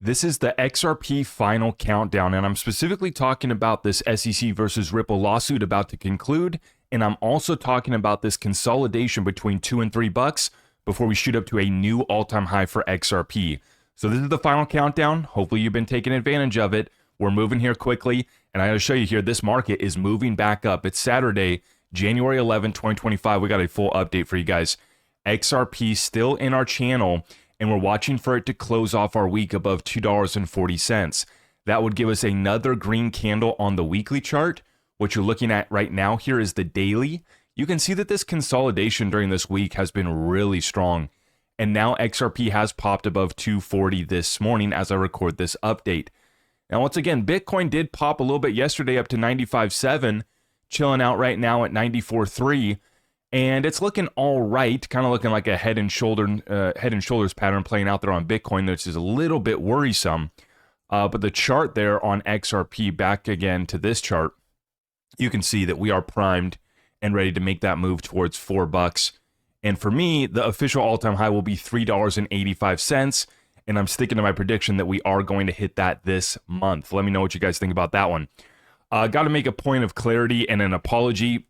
This is the XRP Final Countdown, and I'm specifically talking about this SEC versus Ripple lawsuit about to conclude, and I'm also talking about this consolidation between $2 and $3 before we shoot up to a new all-time high for XRP. So this is the Final Countdown. Hopefully you've been taking advantage of it. We're moving here quickly, and I gotta show you here, this market is moving back up. It's Saturday, January 11, 2025. We got a full update for you guys. XRP still in our channel, and we're watching for it to close off our week above $2.40. That would give us another green candle on the weekly chart. What you're looking at right now here is the daily. You can see that this consolidation during this week has been really strong. And now XRP has popped above 240 this morning as I record this update. Now, once again, Bitcoin did pop a little bit yesterday up to 95.7, chilling out right now at 94.3. And it's looking all right, kind of looking like a head and shoulders pattern playing out there on Bitcoin, which is a little bit worrisome. But the chart there on XRP, back again to this chart, you can see that we are primed and ready to make that move towards $4. And for me, the official all-time high will be $3.85. And I'm sticking to my prediction that we are going to hit that this month. Let me know what you guys think about that one. Got to make a point of clarity and an apology.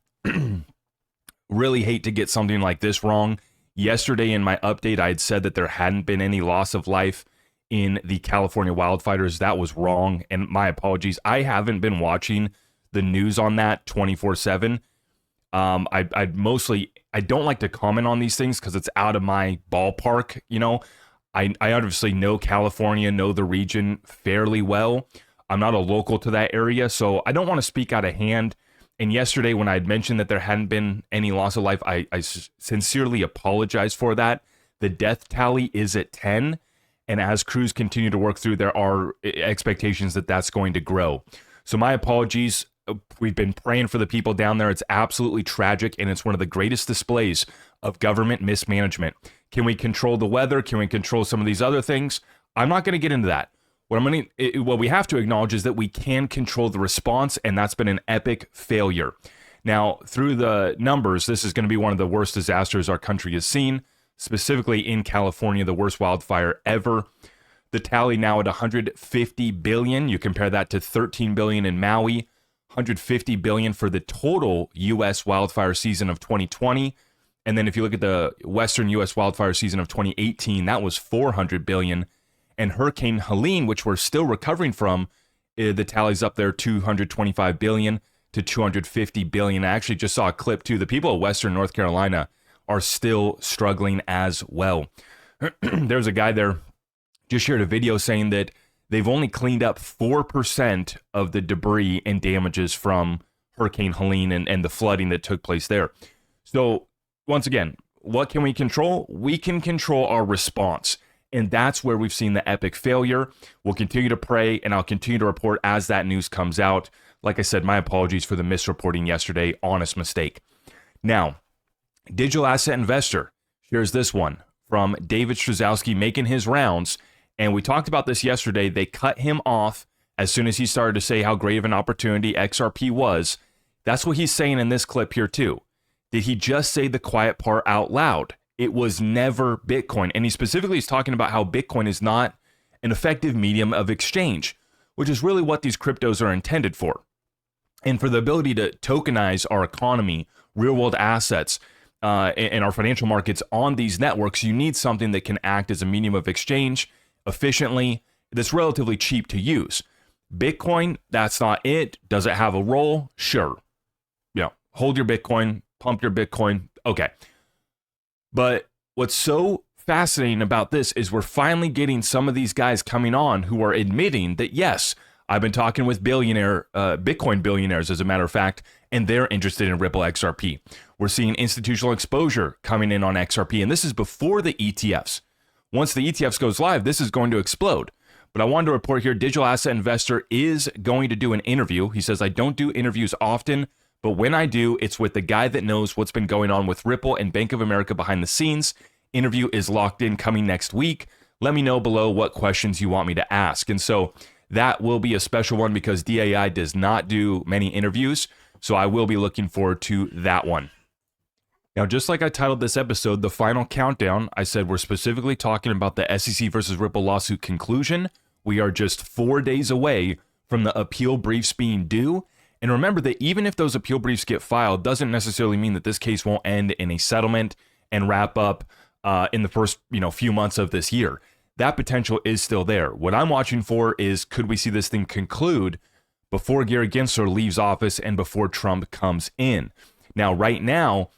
Really hate to get something like this wrong. Yesterday in my update, I had said that there hadn't been any loss of life in the California wildfires. That was wrong, and my apologies. I haven't been watching the news on that 24/7. I don't like to comment on these things because it's out of my ballpark. You know, I obviously know California, know the region fairly well. I'm not a local to that area, so I don't want to speak out of hand. And yesterday, when I had mentioned that there hadn't been any loss of life, I sincerely apologize for that. The death tally is at 10. And as crews continue to work through, there are expectations that that's going to grow. So my apologies. We've been praying for the people down there. It's absolutely tragic, and it's one of the greatest displays of government mismanagement. Can we control the weather? Can we control some of these other things? I'm not going to get into that. What we have to acknowledge is that we can control the response, and that's been an epic failure. Now, through the numbers, this is going to be one of the worst disasters our country has seen, specifically in California, the worst wildfire ever. The tally now at 150 billion. You compare that to 13 billion in Maui, 150 billion for the total U.S. wildfire season of 2020. And then if you look at the Western U.S. wildfire season of 2018, that was 400 billion. And Hurricane Helene, which we're still recovering from, the tally's up there 225 billion to 250 billion. I actually just saw a clip too. The people of Western North Carolina are still struggling as well. There's a guy there just shared a video saying that they've only cleaned up 4% of the debris and damages from Hurricane Helene and the flooding that took place there. So once again, what can we control? We can control our response. And that's where we've seen the epic failure. We'll continue to pray, and I'll continue to report as that news comes out. Like I said, my apologies for the misreporting yesterday. Honest mistake. Now, digital asset investor. Here's this one from David Strzelecki making his rounds. And we talked about this yesterday. They cut him off as soon as he started to say how great of an opportunity XRP was. That's what he's saying in this clip here too. Did he just say the quiet part out loud? It was never Bitcoin. And he specifically is talking about how Bitcoin is not an effective medium of exchange, which is really what these cryptos are intended for. And for the ability to tokenize our economy, real world assets, and our financial markets on these networks, you need something that can act as a medium of exchange efficiently, that's relatively cheap to use. Bitcoin, that's not it. Does it have a role? Sure. Yeah. Hold your Bitcoin, pump your Bitcoin. Okay. But what's so fascinating about this is we're finally getting some of these guys coming on who are admitting that, yes, I've been talking with Bitcoin billionaires, as a matter of fact, and they're interested in Ripple XRP. We're seeing institutional exposure coming in on XRP, and this is before the ETFs. Once the ETFs goes live, this is going to explode. But I wanted to report here, Digital Asset Investor is going to do an interview. He says, I don't do interviews often, but when I do, it's with the guy that knows what's been going on with Ripple and Bank of America behind the scenes. Interview is locked in, coming next week. Let me know below what questions you want me to ask. And so that will be a special one because DAI does not do many interviews. So I will be looking forward to that one. Now, just like I titled this episode, The Final Countdown, I said we're specifically talking about the SEC versus Ripple lawsuit conclusion. We are just 4 days away from the appeal briefs being due. And remember that even if those appeal briefs get filed, doesn't necessarily mean that this case won't end in a settlement and wrap up in the first few months of this year. That potential is still there. What I'm watching for is, could we see this thing conclude before Gary Gensler leaves office and before Trump comes in? Now, right now,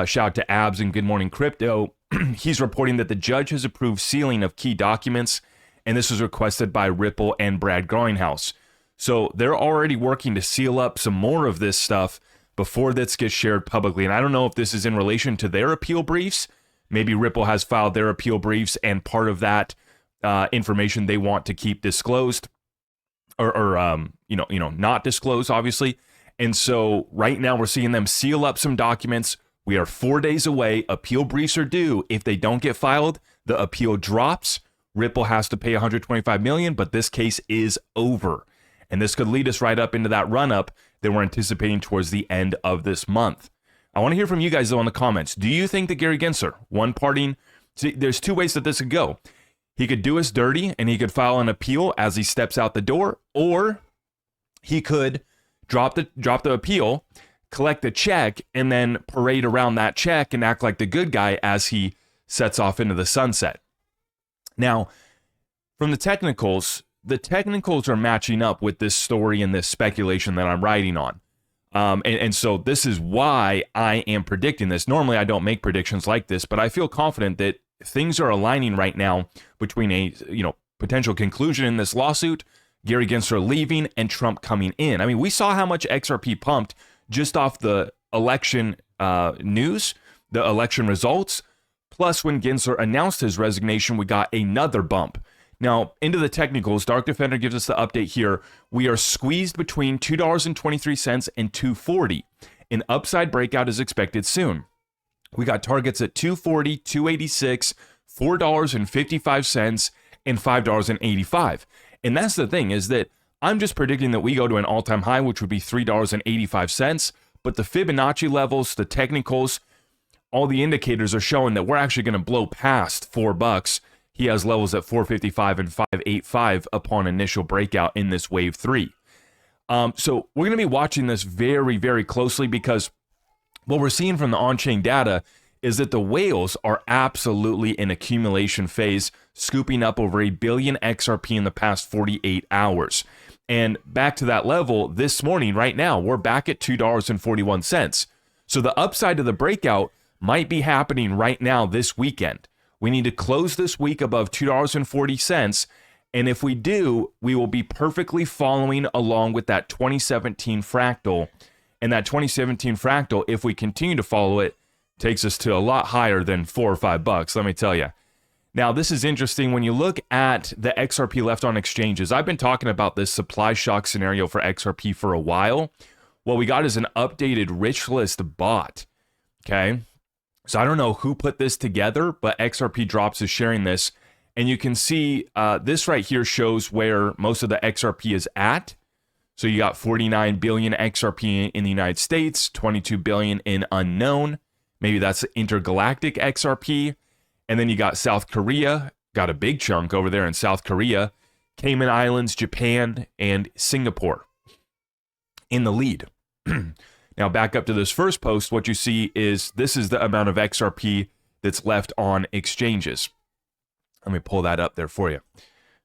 shout out to Abs and Good Morning Crypto. He's reporting that the judge has approved sealing of key documents, and this was requested by Ripple and Brad Garlinghouse. So they're already working to seal up some more of this stuff before this gets shared publicly. And I don't know if this is in relation to their appeal briefs. Maybe Ripple has filed their appeal briefs, and part of that information they want to keep disclosed, or not disclosed, obviously. And so right now we're seeing them seal up some documents. We are 4 days away. Appeal briefs are due. If they don't get filed, the appeal drops. Ripple has to pay $125 million, but this case is over. And this could lead us right up into that run-up that we're anticipating towards the end of this month. I want to hear from you guys, though, in the comments. Do you think that Gary Gensler, there's two ways that this could go. He could do us dirty, and he could file an appeal as he steps out the door, or he could drop the appeal, collect the check, and then parade around that check and act like the good guy as he sets off into the sunset. Now, from the technicals are matching up with this story and this speculation that I'm writing on. And so this is why I am predicting this. Normally, I don't make predictions like this, but I feel confident that things are aligning right now between a potential conclusion in this lawsuit, Gary Gensler leaving, and Trump coming in. I mean, we saw how much XRP pumped just off the election news, the election results. Plus, when Gensler announced his resignation, we got another bump. Now, into the technicals, Dark Defender gives us the update here. We are squeezed between $2.23 and $2.40. An upside breakout is expected soon. We got targets at $2.40, $2.86, $4.55, and $5.85. And that's the thing, is that I'm just predicting that we go to an all-time high, which would be $3.85. But the Fibonacci levels, the technicals, all the indicators are showing that we're actually going to blow past $4. He has levels at 455 and 585 upon initial breakout in this wave 3. So we're going to be watching this very, very closely, because what we're seeing from the on-chain data is that the whales are absolutely in accumulation phase, scooping up over 1 billion XRP in the past 48 hours. And back to that level this morning, right now, we're back at $2.41. So the upside of the breakout might be happening right now this weekend. We need to close this week above $2.40. And if we do, we will be perfectly following along with that 2017 fractal. And that 2017 fractal, if we continue to follow it, takes us to a lot higher than $4 or $5, let me tell you. Now, this is interesting. When you look at the XRP left on exchanges, I've been talking about this supply shock scenario for XRP for a while. What we got is an updated rich list bot. Okay. So I don't know who put this together, but XRP Drops is sharing this. And you can see this right here shows where most of the XRP is at. So you got 49 billion XRP in the United States, 22 billion in unknown. Maybe that's intergalactic XRP. And then you got South Korea, got a big chunk over there in South Korea, Cayman Islands, Japan, and Singapore in the lead. Now, back up to this first post, what you see is this is the amount of XRP that's left on exchanges. Let me pull that up there for you.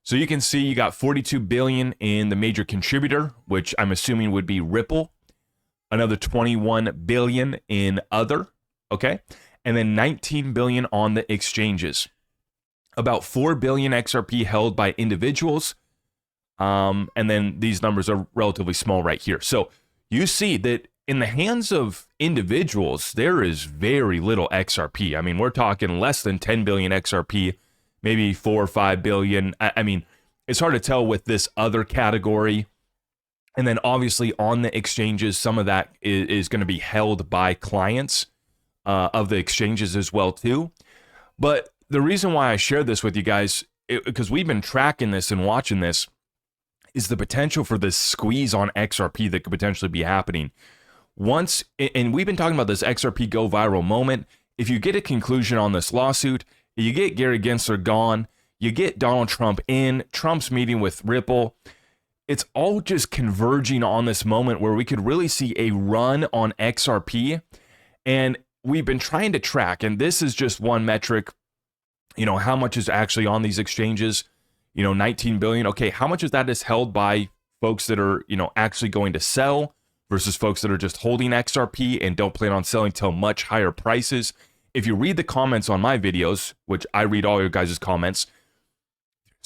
So you can see you got 42 billion in the major contributor, which I'm assuming would be Ripple. Another 21 billion in other, okay? And then 19 billion on the exchanges. About 4 billion XRP held by individuals. And then these numbers are relatively small right here. So you see that in the hands of individuals, there is very little XRP. I mean, we're talking less than 10 billion XRP, maybe 4 or 5 billion. I mean, it's hard to tell with this other category. And then obviously on the exchanges, some of that is going to be held by clients of the exchanges as well too. But the reason why I share this with you guys, because we've been tracking this and watching this, is the potential for this squeeze on XRP that could potentially be happening. Once, and we've been talking about this XRP go viral moment. If you get a conclusion on this lawsuit, you get Gary Gensler gone, You get Donald Trump in, Trump's meeting with Ripple. It's all just converging on this moment where we could really see a run on XRP. And we've been trying to track, and this is just one metric, how much is actually on these exchanges, 19 billion. Okay, how much of that is held by folks that are, actually going to sell versus folks that are just holding XRP and don't plan on selling till much higher prices? If you read the comments on my videos, which I read all your guys' comments,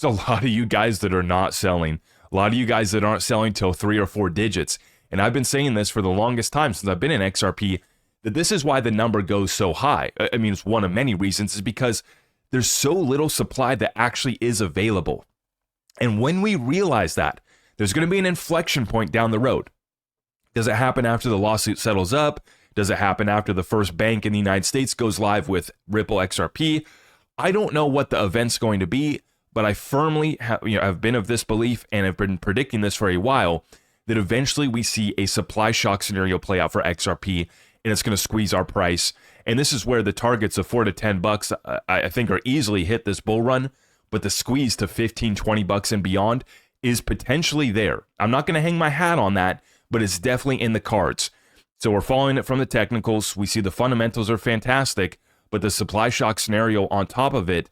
there's a lot of you guys that are not selling. A lot of you guys that aren't selling till 3 or 4 digits. And I've been saying this for the longest time since I've been in XRP, that this is why the number goes so high. I mean, it's one of many reasons, is because there's so little supply that actually is available. And when we realize that, there's going to be an inflection point down the road. Does it happen after the lawsuit settles up? Does it happen after the first bank in the United States goes live with Ripple XRP? I don't know what the event's going to be, but I firmly have been of this belief and have been predicting this for a while, that eventually we see a supply shock scenario play out for XRP, and it's going to squeeze our price. And this is where the targets of $4 to $10, I think, are easily hit this bull run, but the squeeze to $15, $20 and beyond is potentially there. I'm not going to hang my hat on that, but it's definitely in the cards. So we're following it from the technicals. We see the fundamentals are fantastic, but the supply shock scenario on top of it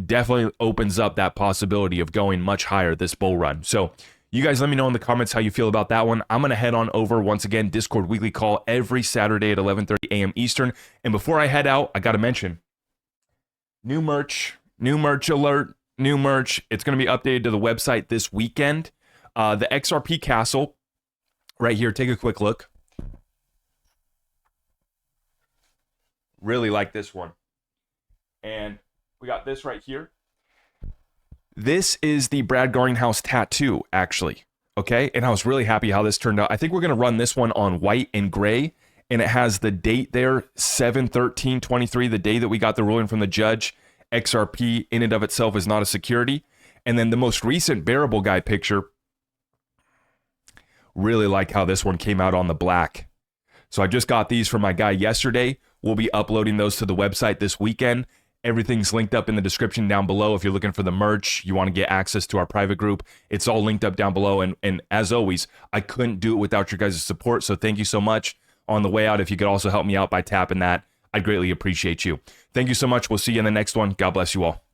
definitely opens up that possibility of going much higher this bull run. So you guys let me know in the comments how you feel about that one. I'm going to head on over once again, Discord weekly call every Saturday at 11:30 a.m. Eastern. And before I head out, I got to mention new merch alert, new merch. It's going to be updated to the website this weekend. The XRP Castle right here. Take a quick look. Really like this one. And we got this right here. This is the Brad Garlinghouse tattoo, actually. Okay, and I was really happy how this turned out. I think we're going to run this one on white and gray, and it has the date there, 7/13/23, the day that we got the ruling from the judge. XRP in and of itself is not a security. And then the most recent bearable guy picture, really like how this one came out on the black. So I just got these from my guy yesterday. We'll be uploading those to the website this weekend. Everything's linked up in the description down below. If you're looking for the merch, you want to get access to our private group, it's all linked up down below. And as always, I couldn't do it without your guys' support. So thank you so much. On the way out, if you could also help me out by tapping that, I'd greatly appreciate you. Thank you so much. We'll see you in the next one. God bless you all.